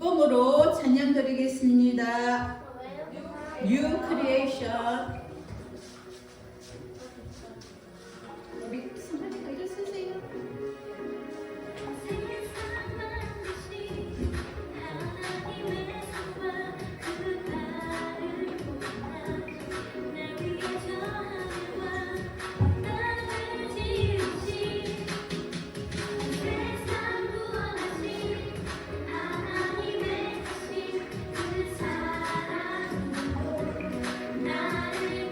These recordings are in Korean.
기쁨으로 찬양 드리겠습니다. New Creation. 우리 선생님 글을 쓰세요. 나를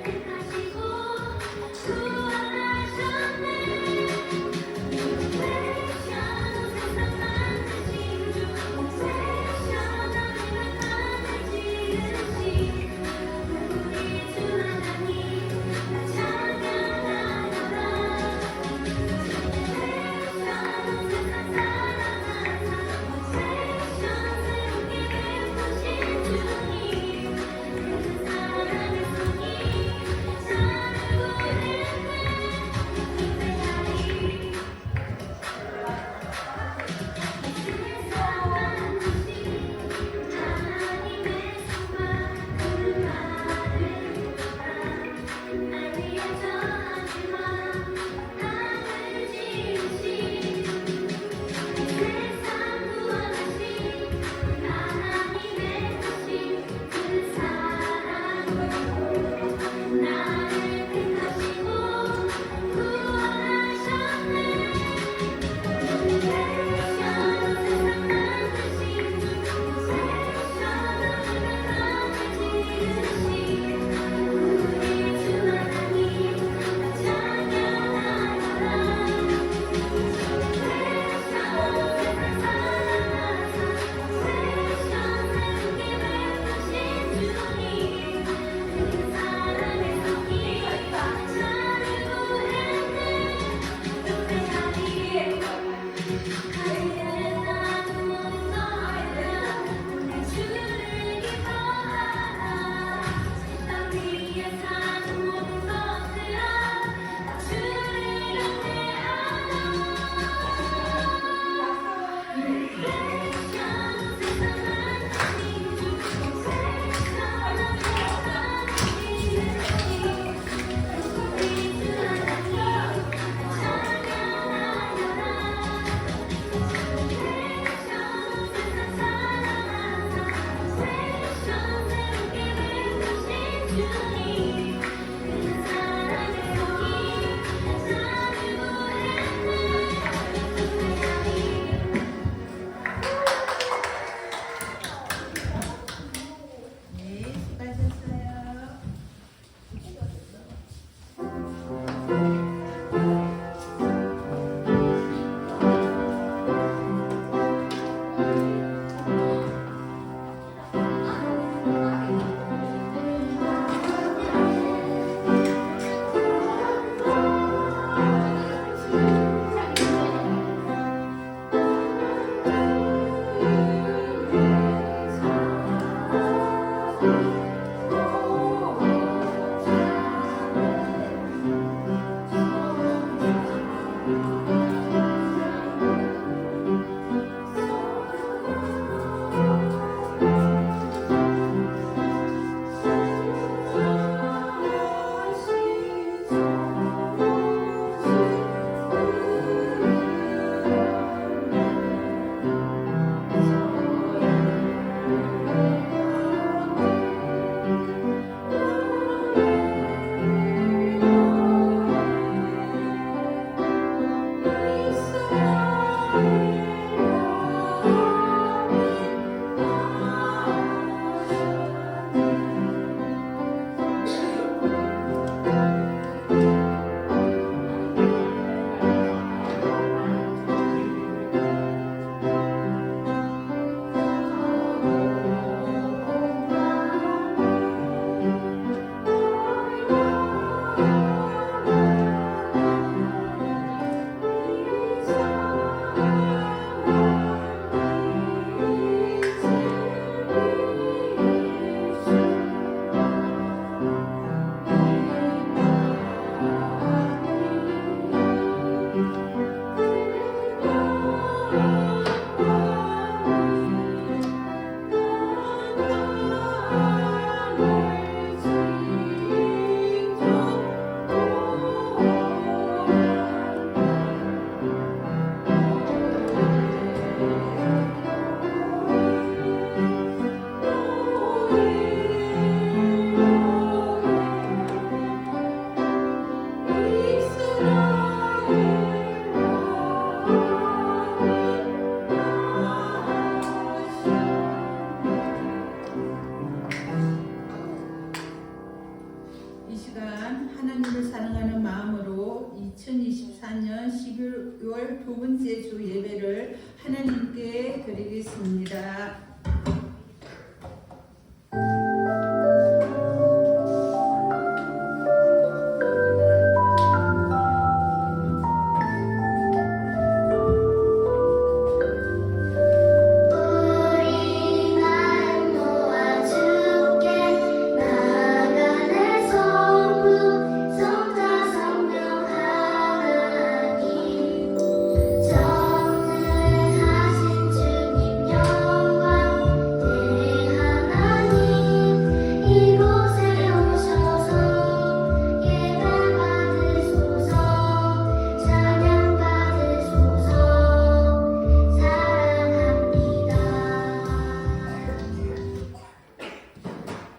기도하겠습니다.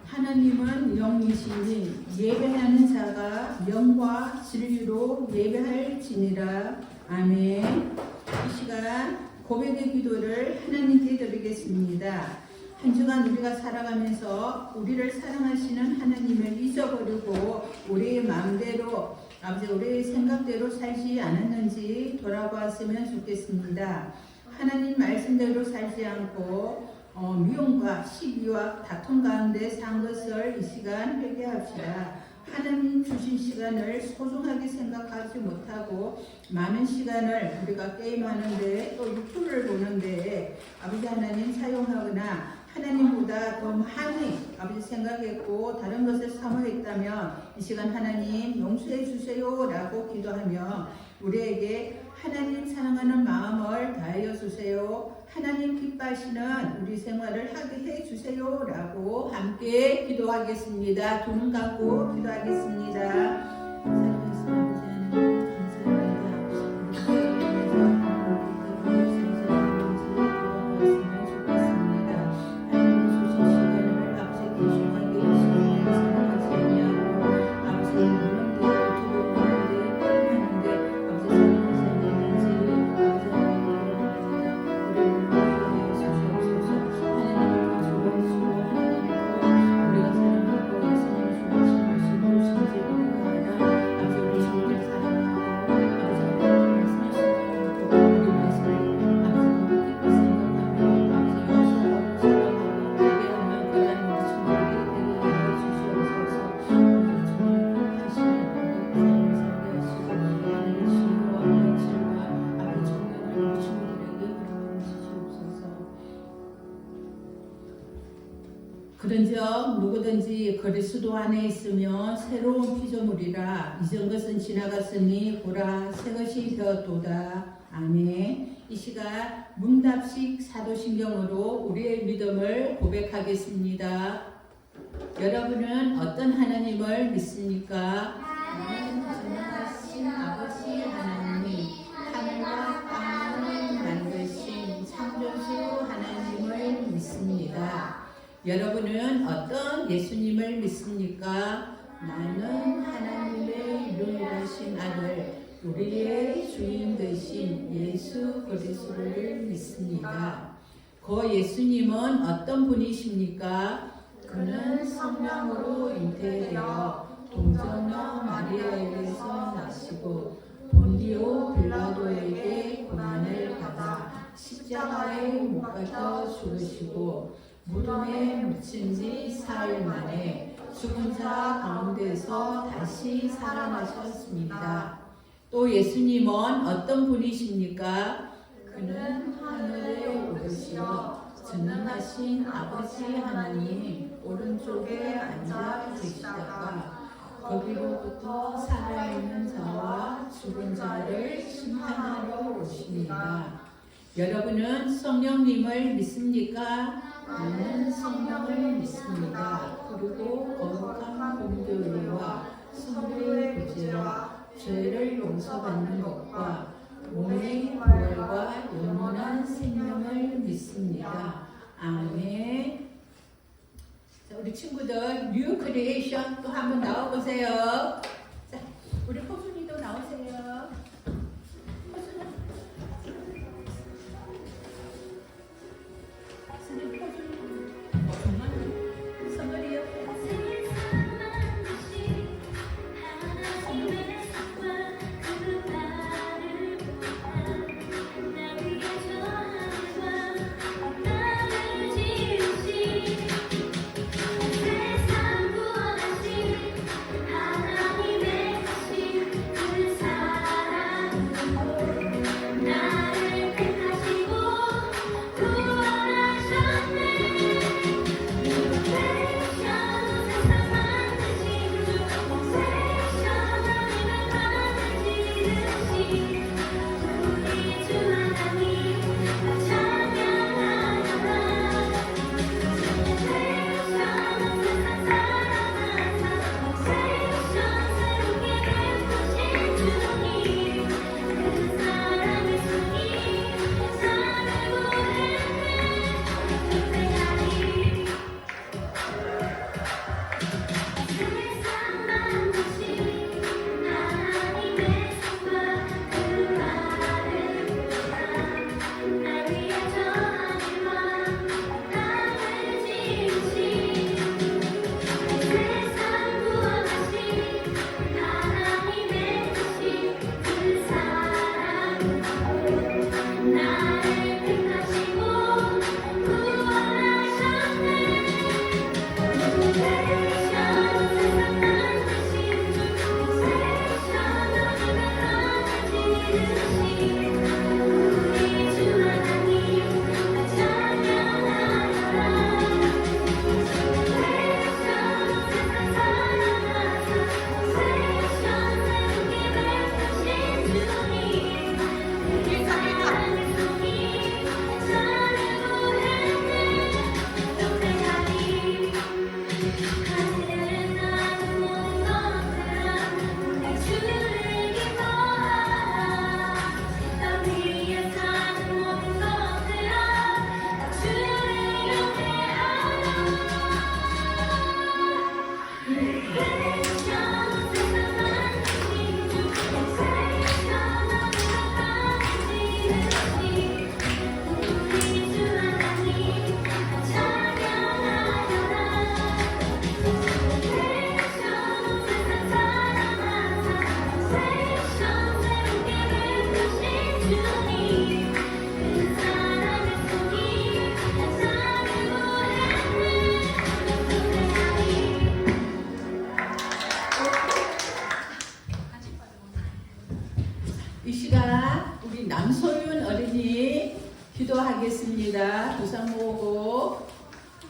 하나님은 영이시니 예배하는 자가 영과 진리로 예배할지니라. 아멘. 이 시간 고백의 기도를 하나님께 드리겠습니다. 한 주간 우리가 살아가면서 우리를 사랑하시는 하나님을 잊어버리고 우리의 마음대로 아버지 우리의 생각대로 살지 않았는지 돌아보았으면 좋겠습니다. 하나님 말씀대로 살지 않고 미움과 시기와 다툼 가운데 산 것을 이 시간 회개합시다. 하나님 주신 시간을 소중하게 생각하지 못하고 많은 시간을 우리가 게임하는데 또 유튜브를 보는데 아버지 하나님 사용하거나 하나님보다 더 많이 아버지 생각했고 다른 것을 사모했다면 이 시간 하나님 용서해 주세요 라고 기도하며 우리에게 하나님 사랑하는 마음을 다하여 주세요. 하나님 기뻐하시는 우리 생활을 하게 해 주세요 라고 함께 기도하겠습니다. 두 눈 감고 기도하겠습니다. 그런즉 누구든지 그리스도 안에 있으면 새로운 피조물이라 이전 것은 지나갔으니 보라 새 것이 되었도다. 아멘. 이 시간 문답식 사도신경으로 우리의 믿음을 고백하겠습니다. 여러분은 어떤 하나님을 믿습니까? 나는 전능하신 아버지 하나님, 하늘과 땅을 만드신 창조주 하나님을 믿습니다. 여러분은 어떤 예수님을 믿습니까? 나는 하나님의 유일하신 아들, 우리의 주인 되신 예수 그리스도를 믿습니다. 그 예수님은 어떤 분이십니까? 그는 성령으로 잉태되어 동정녀 마리아에게서 나시고 본디오 빌라도에게 고난을 받아 십자가에 못 박혀 죽으시고 무덤에 묻힌 지 사흘 만에 죽은 자 가운데서 다시 살아나셨습니다. 또 예수님은 어떤 분이십니까? 그는 하늘에 오르시어 전능하신 아버지 하나님 오른쪽에 앉아 계시다가 거기로부터 살아있는 자와 죽은 자를 심판하러 오십니다. 여러분은 성령님을 믿습니까? 나는 성령을 믿습니다. 그리고 거룩한 공교회와 성도의 구제와 죄를 용서받는 것과 몸의 부활과 영원한 생명을 믿습니다. 아멘. 자, 우리 친구들 뉴 크리에이션 또 한번 나와보세요. 자, 우리 포순이도 나오세요. 포순아. 선생님 포순이. 선물이 옆에. 나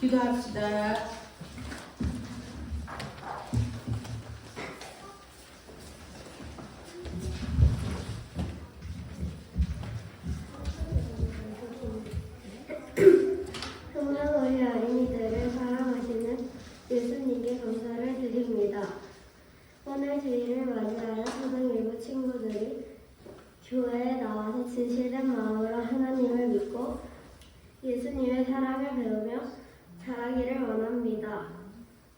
기도합시다. 항상 우리 어린이들을 사랑하시는 예수님께 감사를 드립니다. 오늘 주일을 맞이하여 초등일부 친구들이 교회에 나와서 진실된 마음으로 하나님을 믿고 예수님의 사랑을 배우며 자라기를 원합니다.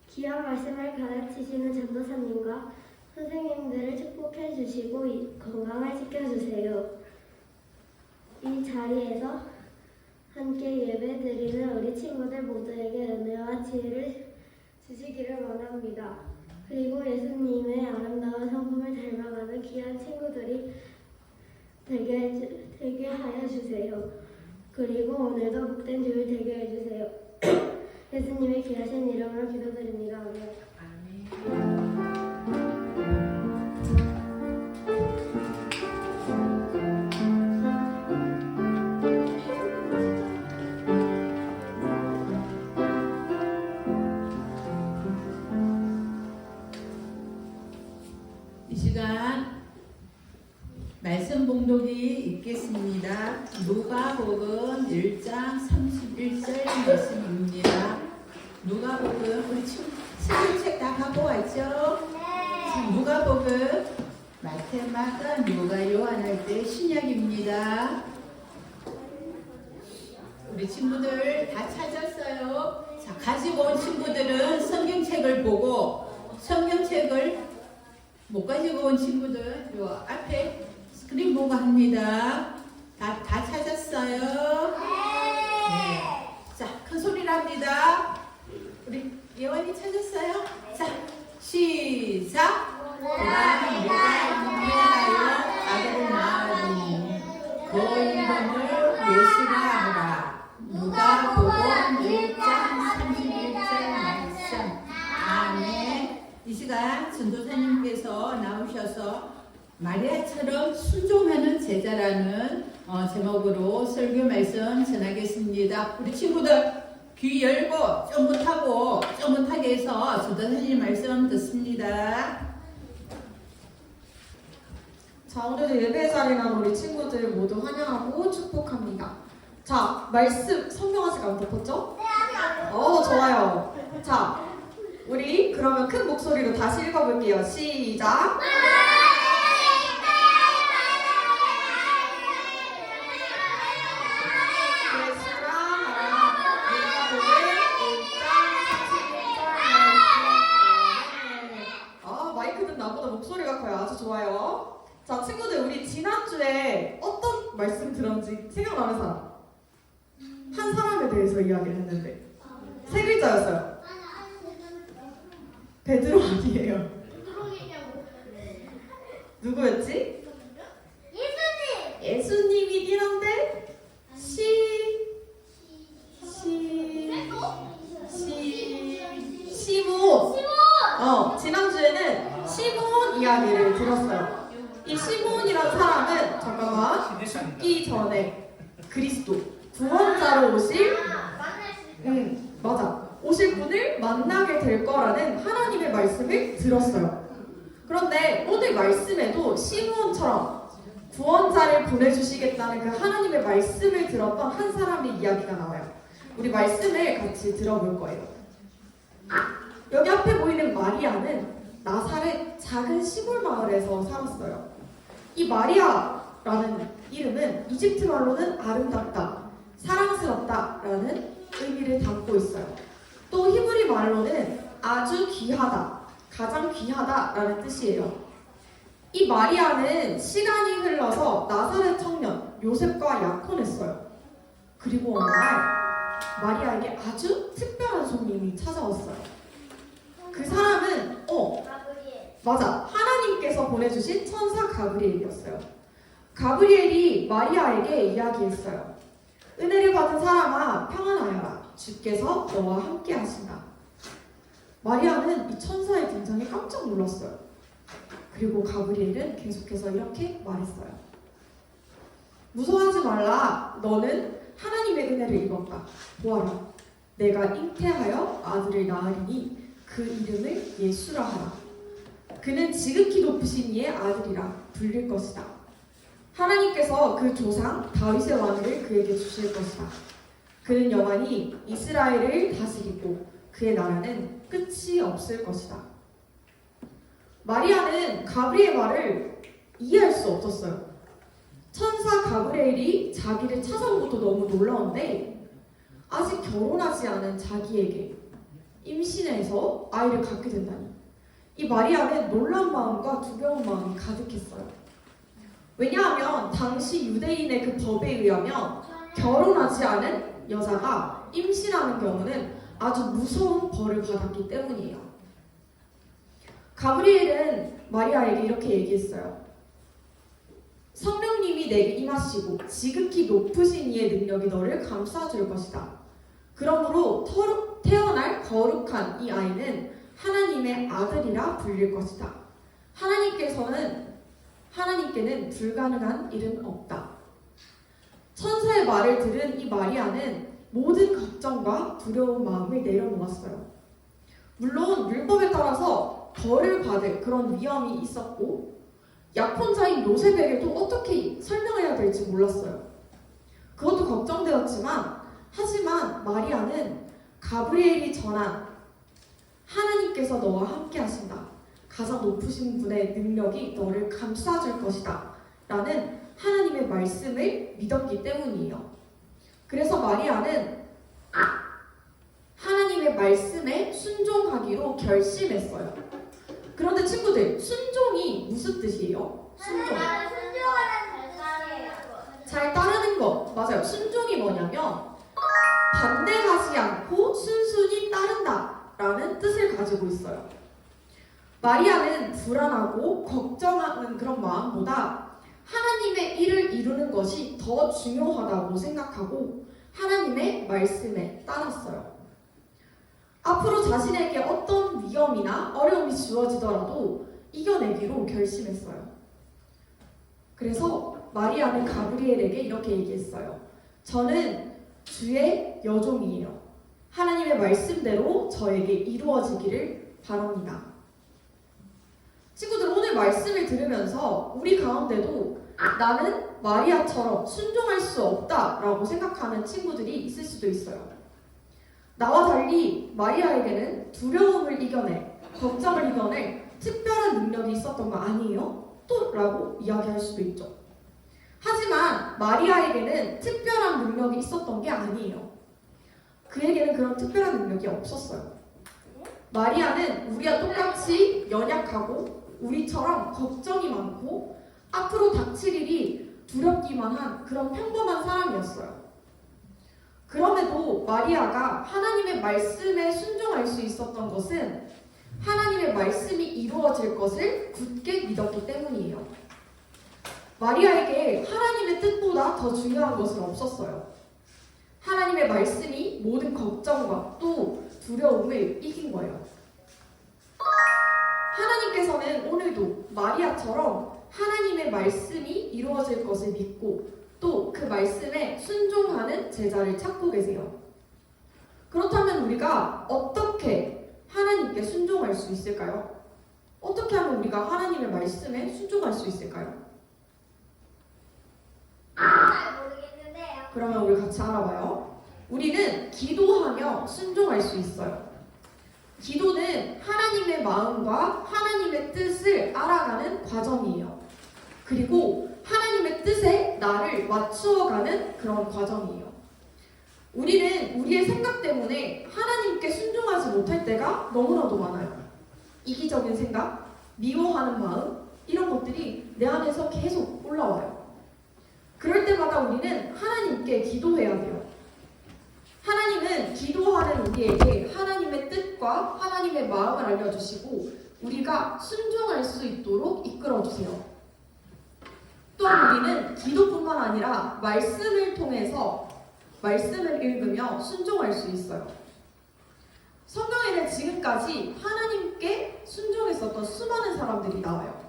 귀한 말씀을 가르치시는 전도사님과 선생님들을 축복해 주시고 건강을 지켜주세요. 이 자리에서 함께 예배드리는 우리 친구들 모두에게 은혜와 지혜를 주시기를 원합니다. 그리고 예수님의 아름다운 성품을 닮아가는 귀한 친구들이 되게 하여 주세요. 그리고 오늘도 복된 주일 되게 해주세요. 예수님의 귀하신 이름으로 기도드립니다. 아멘. 이 시간 말씀 봉독이 있겠습니다. 누가복음 1장 31절 말씀입니다. 누가복음 우리 친구책 다 갖고 왔죠? 자, 누가복음 마태, 마가, 누가, 요한 할 때 신약입니다. 우리 친구들 다 찾았어요? 자, 가지고 온 친구들은 성경책을 보고 성경책을 못 가지고 온 친구들 요 앞에 스크린 보고 합니다. 다 찾았어요? 네. 자, 큰 소리로 합니다. 우리 예원이 찾았어요? 자, 시작! 그다음 누가 인내하여 아들을 낳으니 그 이름을 예수라 하라. 누가복음 1장 31절 말씀. 아멘. 이 시간 전도사님께서 나오셔서 마리아처럼 순종하는 제자라는 제목으로 설교 말씀 전하겠습니다. 우리 친구들 귀 열고 쫑긋하게 해서 전도사님 말씀 듣습니다. 자, 오늘도 예배 자리에 나온 우리 친구들 모두 환영하고 축복합니다. 자, 말씀 성경 아직 안 덮었죠? 좋아요. 자, 우리 그러면 큰 목소리로 다시 읽어볼게요. 시작. 예수라 하라. 마이크는 나보다 목소리가 커요. 아주 좋아요. 자, 친구들 우리 지난주에 어떤 말씀 들었는지 생각나는 사람? 한 사람에 대해서 이야기를 했는데 세 글자였어요. 베드로 아니에요. 누구였지? 예수님이긴 한데 시몬. 지난주에는 시몬 이야기를 들었어요. 이 시몬이라는 사람은 잠깐만 죽기 전에 그리스도 구원자로 오실 분을 만나게 될 거라는 하나님의 말씀을 들었어요. 그런데 오늘 말씀에도 시몬처럼 구원자를 보내주시겠다는 그 하나님의 말씀을 들었던 한 사람의 이야기가 나와요. 우리 말씀을 같이 들어볼 거예요. 여기 앞에 보이는 마리아는 나사렛 작은 시골 마을에서 살았어요. 이 마리아라는 이름은 이집트 말로는 아름답다, 사랑스럽다라는 의미를 담고 있어요. 또 히브리 말로는 아주 귀하다, 가장 귀하다라는 뜻이에요. 이 마리아는 시간이 흘러서 나사렛 청년 요셉과 약혼했어요. 그리고 어느 날 마리아에게 아주 특별한 손님이 찾아왔어요. 그 사람은 맞아, 하나님께서 보내주신 천사 가브리엘이었어요. 가브리엘이 마리아에게 이야기했어요. 은혜를 받은 사람아, 평안하여라. 주께서 너와 함께 하신다. 마리아는 이 천사의 등장에 깜짝 놀랐어요. 그리고 가브리엘은 계속해서 이렇게 말했어요. 무서워하지 말라. 너는 하나님의 은혜를 입었다. 보아라. 내가 잉태하여 아들을 낳으리니 그 이름을 예수라 하라. 그는 지극히 높으신 이의 아들이라 불릴 것이다. 하나님께서 그 조상 다윗의 왕위를 그에게 주실 것이다. 그는 영원히 이스라엘을 다스리고 그의 나라는 끝이 없을 것이다. 마리아는 가브리엘의 말을 이해할 수 없었어요. 천사 가브리엘이 자기를 찾아온 것도 너무 놀라운데 아직 결혼하지 않은 자기에게 임신해서 아이를 갖게 된다니. 이 마리아는 놀란 마음과 두려운 마음이 가득했어요. 왜냐하면 당시 유대인의 그 법에 의하면 결혼하지 않은 여자가 임신하는 경우는 아주 무서운 벌을 받았기 때문이에요. 가브리엘은 마리아에게 이렇게 얘기했어요. 성령님이 내게 임하시고 지극히 높으신 이의 능력이 너를 감싸줄 것이다. 그러므로 태어날 거룩한 이 아이는 하나님의 아들이라 불릴 것이다. 하나님께는 불가능한 일은 없다. 천사의 말을 들은 이 마리아는 모든 걱정과 두려운 마음을 내려놓았어요. 물론 율법에 따라서 벌을 받을 그런 위험이 있었고 약혼자인 요셉에게도 어떻게 설명해야 될지 몰랐어요. 그것도 걱정되었지만 하지만 마리아는 가브리엘이 전한 하나님께서 너와 함께 하신다. 가장 높으신 분의 능력이 너를 감싸줄 것이다. 라는 하나님의 말씀을 믿었기 때문이에요. 그래서 마리아는 하나님의 말씀에 순종하기로 결심했어요. 그런데 친구들, 순종이 무슨 뜻이에요? 순종. 잘 따르는 것. 맞아요. 순종이 뭐냐면 반대하지 않고 순순히 따른다 라는 뜻을 가지고 있어요. 마리아는 불안하고 걱정하는 그런 마음보다 하나님의 일을 이루는 것이 더 중요하다고 생각하고 하나님의 말씀에 따랐어요. 앞으로 자신에게 어떤 위험이나 어려움이 주어지더라도 이겨내기로 결심했어요. 그래서 마리아는 가브리엘에게 이렇게 얘기했어요. 저는 주의 여종이에요. 하나님의 말씀대로 저에게 이루어지기를 바랍니다. 친구들, 오늘 말씀을 들으면서 우리 가운데도 나는 마리아처럼 순종할 수 없다라고 생각하는 친구들이 있을 수도 있어요. 나와 달리 마리아에게는 두려움을 이겨낼, 걱정을 이겨낼 특별한 능력이 있었던 거 아니에요? 또? 라고 이야기할 수도 있죠. 하지만 마리아에게는 특별한 능력이 있었던 게 아니에요. 그에게는 그런 특별한 능력이 없었어요. 마리아는 우리와 똑같이 연약하고 우리처럼 걱정이 많고 앞으로 닥칠 일이 두렵기만 한 그런 평범한 사람이었어요. 그럼에도 마리아가 하나님의 말씀에 순종할 수 있었던 것은 하나님의 말씀이 이루어질 것을 굳게 믿었기 때문이에요. 마리아에게 하나님의 뜻보다 더 중요한 것은 없었어요. 하나님의 말씀이 모든 걱정과 또 두려움을 이긴 거예요. 하나님께서는 오늘도 마리아처럼 하나님의 말씀이 이루어질 것을 믿고 또 그 말씀에 순종하는 제자를 찾고 계세요. 그렇다면 우리가 어떻게 하나님께 순종할 수 있을까요? 어떻게 하면 우리가 하나님의 말씀에 순종할 수 있을까요? 잘 모르겠는데요. 그러면 우리 같이 알아봐요. 우리는 기도하며 순종할 수 있어요. 기도는 하나님의 마음과 하나님의 뜻을 알아가는 과정이에요. 그리고 하나님의 뜻에 나를 맞추어가는 그런 과정이에요. 우리는 우리의 생각 때문에 하나님께 순종하지 못할 때가 너무나도 많아요. 이기적인 생각, 미워하는 마음, 이런 것들이 내 안에서 계속 올라와요. 그럴 때마다 우리는 하나님께 기도해야 돼요. 하나님은 기도하는 우리에게 하나님의 뜻과 하나님의 마음을 알려주시고 우리가 순종할 수 있도록 이끌어주세요. 또한 우리는 기도뿐만 아니라 말씀을 통해서 말씀을 읽으며 순종할 수 있어요. 성경에는 지금까지 하나님께 순종했었던 수많은 사람들이 나와요.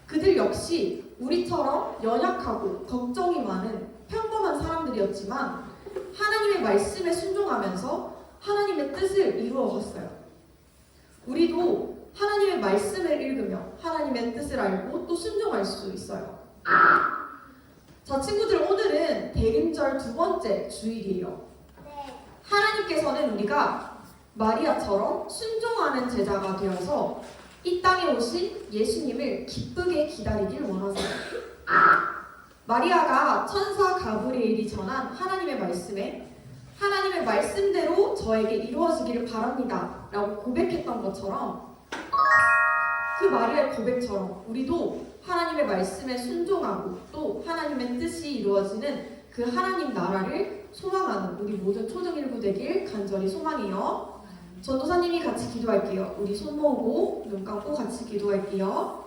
그들 역시 우리처럼 연약하고 걱정이 많은 평범한 사람들이었지만 하나님의 말씀에 순종하면서 하나님의 뜻을 이루어갔어요. 우리도 하나님의 말씀을 읽으며 하나님의 뜻을 알고 또 순종할 수 있어요. 자, 친구들, 오늘은 대림절 두 번째 주일이에요. 하나님께서는 우리가 마리아처럼 순종하는 제자가 되어서 이 땅에 오신 예수님을 기쁘게 기다리길 원하세요. 마리아가 천사 가브리엘이 전한 하나님의 말씀에 하나님의 말씀대로 저에게 이루어지기를 바랍니다 라고 고백했던 것처럼, 그 마리아의 고백처럼 우리도 하나님의 말씀에 순종하고 또 하나님의 뜻이 이루어지는 그 하나님 나라를 소망하는 우리 모든 초등일부 되길 간절히 소망해요. 전도사님이 같이 기도할게요. 우리 손 모으고 눈 감고 같이 기도할게요.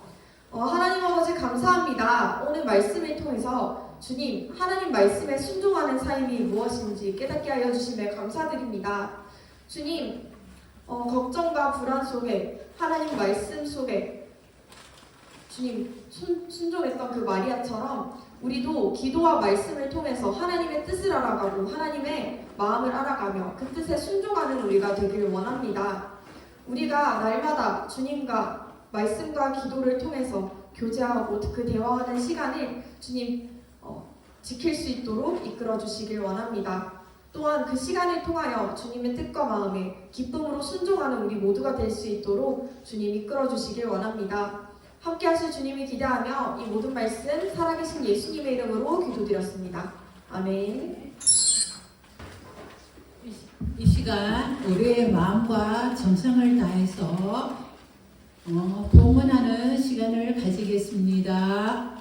하나님 아버지 감사합니다. 오늘 말씀을 통해서 주님, 하나님 말씀에 순종하는 삶이 무엇인지 깨닫게 하여 주심에 감사드립니다. 주님, 걱정과 불안 속에 하나님 말씀 속에 주님 순종했던 그 마리아처럼 우리도 기도와 말씀을 통해서 하나님의 뜻을 알아가고 하나님의 마음을 알아가며 그 뜻에 순종하는 우리가 되기를 원합니다. 우리가 날마다 주님과 말씀과 기도를 통해서 교제하고 그 대화하는 시간을 주님 지킬 수 있도록 이끌어 주시길 원합니다. 또한 그 시간을 통하여 주님의 뜻과 마음에 기쁨으로 순종하는 우리 모두가 될 수 있도록 주님 이끌어 주시길 원합니다. 함께 하실 주님을 기대하며 이 모든 말씀 살아계신 예수님의 이름으로 기도드렸습니다. 아멘. 이 시간 우리의 마음과 정성을 다해서 봉헌하는 시간을 가지겠습니다.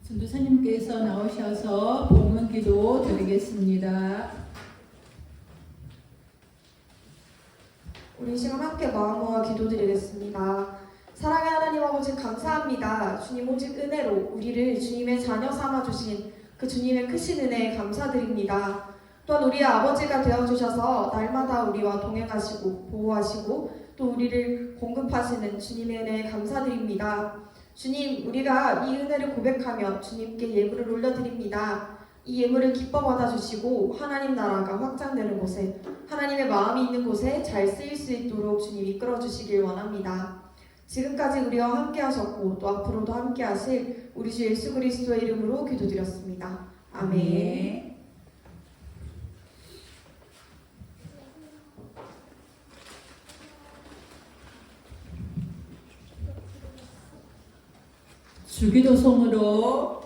전도사님께서 나오셔서 봉헌 기도 드리겠습니다. 우리 시간 함께 마음 모아 기도드리겠습니다. 사랑의 하나님 아버지 감사합니다. 주님 오직 은혜로 우리를 주님의 자녀 삼아주신 그 주님의 크신 은혜에 감사드립니다. 또한 우리의 아버지가 되어주셔서 날마다 우리와 동행하시고 보호하시고 또 우리를 공급하시는 주님의 은혜에 감사드립니다. 주님, 우리가 이 은혜를 고백하며 주님께 예물을 올려드립니다. 이 예물을 기뻐 받아주시고 하나님 나라가 확장되는 곳에 하나님의 마음이 있는 곳에 잘 쓰일 수 있도록 주님 이끌어 주시길 원합니다. 지금까지 우리와 함께 하셨고 또 앞으로도 함께 하실 우리 주 예수 그리스도의 이름으로 기도드렸습니다. 아멘. 네. 주기도송으로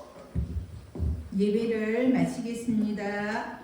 예배를 마치겠습니다.